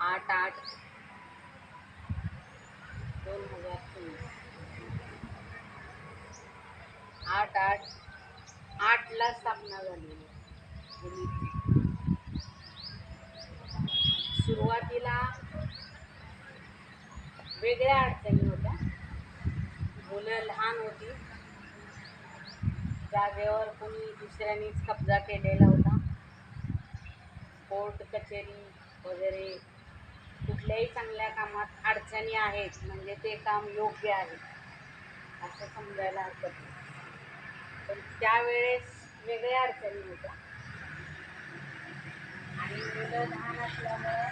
8/8/2024 8/8/8ला स्थापना झालेली आहे. सुरुवातीला वेगळ्या अडचणी होत्या. मुलं लहान होती, जागेवर कोणी दुसऱ्यांनीच कब्जा केलेला होता. कोर्ट कचेरी वगैरे कुठल्याही चांगल्या कामात अडचणी आहेत म्हणजे ते काम योग्य आहे असं समजायला हरकत नाही. पण त्यावेळेस वेगळ्या अडचणी होत्या आणि मुलं लहान असल्यामुळं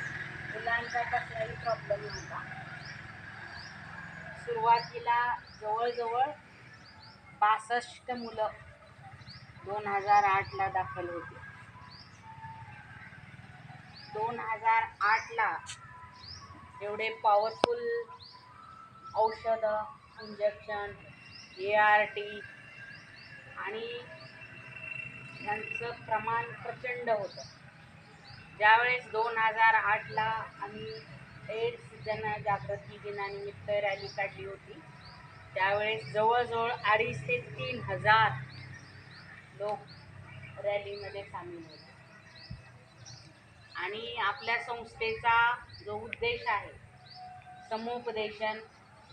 मुलांचा कसलाही प्रॉब्लेम नव्हता. सुरुवातीला जवळजवळ 62 मुलं 2008ला दाखल होती. 2008ला एवढे पॉवरफुल औषधं, इंजेक्शन, ART आणि यांचं प्रमाण प्रचंड होतं. ज्यावेळेस 2008ला आम्ही एड्स जनजागृती दिनानिमित्त रॅली काढली होती, त्यावेळेस जवळजवळ 2,500 ते 3,000 लोक रॅलीमध्ये सामील होते. आणि आपल्या संस्थेचा जो उद्देश आहे समुपदेशन,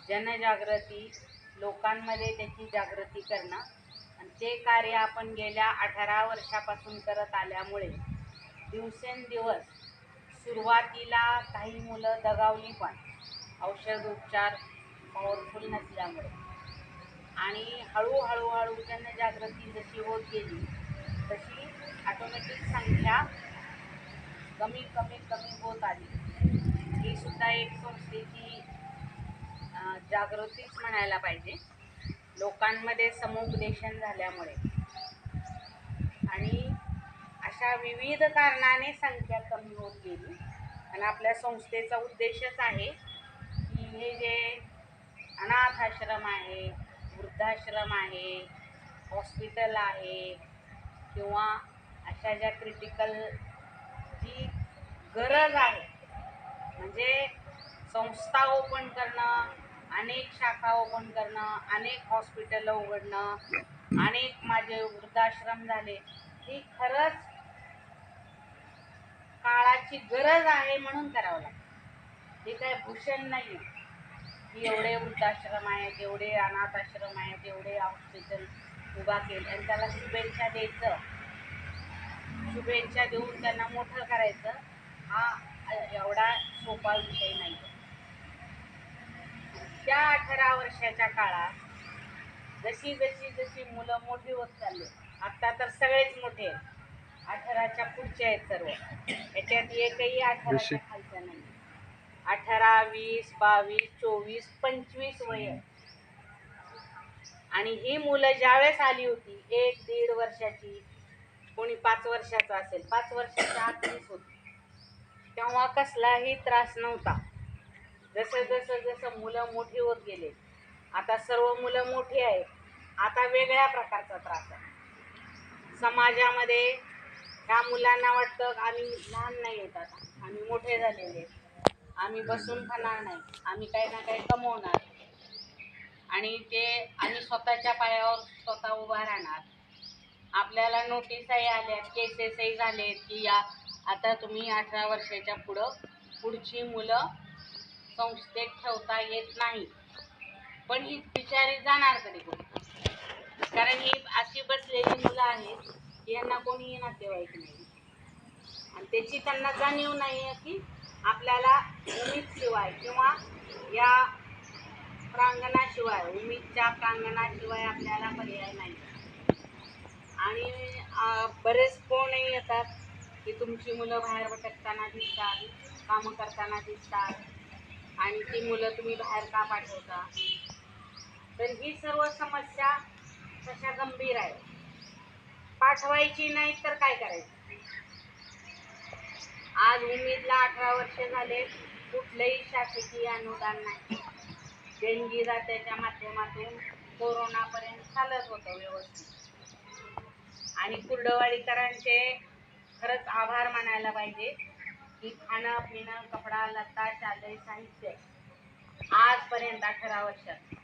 जनजागृती, लोकांमध्ये त्याची जागृती करणं, आणि ते कार्य आपण गेल्या 18 वर्षापासून करत आल्यामुळे दिवसेंदिवस सुरुवातीला काही मुलं दगावली पण औषध उपचार पॉवरफुल नसल्यामुळे, आणि हळूहळू जनजागृती जशी होत गेली तशी ऑटोमॅटिक संख्या कमी होत आली. ही सुद्धा एक संस्थेची जागृतीच म्हणायला पाहिजे. लोकांमध्ये समुपदेशन झाल्यामुळे आणि अशा विविध कारणाने संख्या कमी होत गेली. आणि आपल्या संस्थेचा उद्देशच आहे की हे जे अनाथ आश्रम आहे, वृद्धाश्रम आहे, हॉस्पिटल आहे किंवा अशा ज्या क्रिटिकल जी गरज आहे म्हणजे संस्था ओपन करणं, अनेक शाखा ओपन करणं, अनेक हॉस्पिटल उघडणं, अनेक माझे वृद्धाश्रम झाले, ही खरंच काळाची गरज आहे म्हणून करावं लागतं. हे काय भूषण नाही की एवढे वृद्धाश्रम आहेत, एवढे अनाथ आश्रम आहेत, एवढे हॉस्पिटल उभा केले आणि त्याला शुभेच्छा द्यायचं, शुभेच्छा देऊन त्यांना मोठं करायचं, हा एवढा सोपा विषय नाही. त्या 18 वर्षाच्या काळात जशी मुलं मोठी होत चालली, आता तर सगळेच मोठे आहेत, 18च्या पुढचे आहेत सर्व, याच्यात एकही 18च्या खालचा नाही. 18, 20, 22, 24, 25 वय. आणि ही मुलं ज्यावेळेस आली होती 1-1.5 वर्षाची, कोणी 5 वर्षाचा असेल, 5 वर्षाच्या आतलीच होती, तेव्हा कसलाही त्रास नव्हता. जसं मुलं मोठी होत गेले, आता सर्व मुलं मोठी आहेत, आता वेगळ्या प्रकारचा त्रास आहे समाजामध्ये. ह्या मुलांना वाटतं आम्ही लहान नाही होत, आता आम्ही मोठे झालेले, आम्ही बसून खाणार नाही, आम्ही काही ना काही कमवणार आणि आम्ही स्वतःच्या पायावर स्वतः उभा राहणार. आपल्याला नोटीसही आल्या, केसेसही झालेत की या आता तुम्ही 18 वर्षाच्या पुढची मुलं संस्थेत ठेवता येत नाही. पण ही बिचारी जाणार कधी कोणी? कारण ही अशी बसलेली मुलं आहेत की यांना कोणीही नातेवाईक नाही आणि त्याची त्यांना जाणीव नाही आहे की आपल्याला उमेदशिवाय किंवा या प्रांगणाशिवाय, उमेदच्या प्रांगणाशिवाय आपल्याला पर्याय नाही. आणि बरेच फोनही येतात की तुमची मुलं बाहेर भटकताना दिसतात, कामं करताना दिसतात आणि ती मुलं तुम्ही बाहेर का पाठवता. तर ही सर्व समस्या तशा गंभीर आहे. पाठवायची नाही तर काय करायचं? आज उमेदला 18 वर्ष झाले, कुठलंही शासकीय अनुदान नाही. देणगी दात्याच्या माध्यमातून कोरोनापर्यंत चालत होतं व्यवस्थित. आणि कुर्डवाडीकरांचे खरंच आभार मानायला पाहिजे की खाणं पिणं कपडा लत्ता शालेय साहित्य आजपर्यंत 18 वर्षात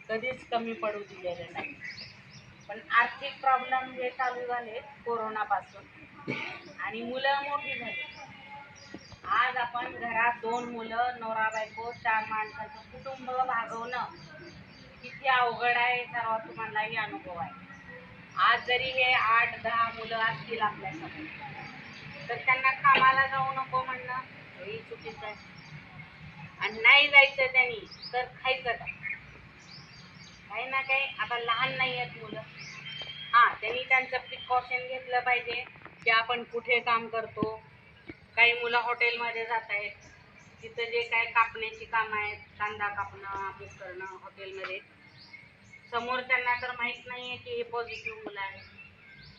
कधीच कमी पडू दिलेलं नाही. पण आर्थिक प्रॉब्लेम जे चालू झाले कोरोनापासून आणि मुलं मोठी झाली. आज आपण घरात 2 मुलं नवरा बायको 4 माणसाचं कुटुंब भागवणं किती अवघड आहे सर्व तुम्हालाही अनुभव आहे. आज जरी हे 8-10 मुलं असतील आपल्यासमोर तर त्यांना कामाला जाऊ नको म्हणणं हेही चुकीचं आहे. आणि नाही जायचं त्यांनी तर खायचं काय? काही ना काही आता लहान नाही आहेत मुलं. त्यांनी त्यांचं प्रिकॉशन घेतलं पाहिजे की आपण कुठे काम करतो. काही मुलं हॉटेलमध्ये जात आहेत, तिथं जे काय कापण्याची कामं आहेत, कांदा कापणं अमुक करणं हॉटेलमध्ये, समोर त्यांना तर माहीत नाही आहे की हे पॉझिटिव्ह मुलं आहे.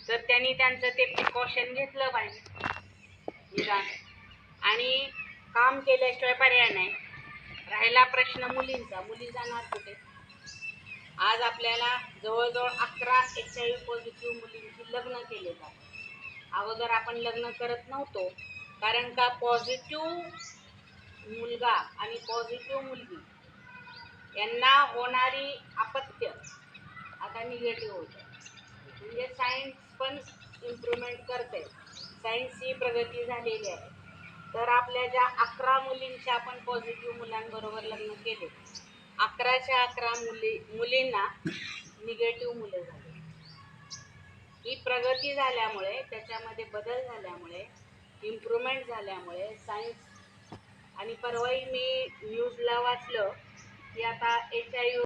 तर त्यांनी त्यांचं ते प्रिकॉशन घेतलं पाहिजे निदान. आणि काम केल्याशिवाय पर्याय नाही. राहिला प्रश्न मुलींचा, मुली जाणार कुठे? आज आपल्याला जवळजवळ 11 HIV पॉझिटिव्ह मुलींची लग्न केले जातात. अगोदर आपण लग्न करत नव्हतो कारण का पॉझिटिव्ह मुलगा आणि पॉझिटिव्ह मुलगी यांना होणारी अपत्य आता निगेटिव्ह होतं. म्हणजे सायन्स पण इम्प्रूव्हमेंट करते. सायन्सची प्रगती झालेली आहे. तर आपल्या ज्या 11 मुलींशी आपण पॉझिटिव्ह मुलांबरोबर लग्न केले, 11च्या 11 मुलींना निगेटिव्ह मुलं झाली. ही प्रगती झाल्यामुळे, त्याच्यामध्ये बदल झाल्यामुळे, इम्प्रूव्हमेंट झाल्यामुळे सायन्स. आणि परवाही मी न्यूजला वाचलं की आता HIV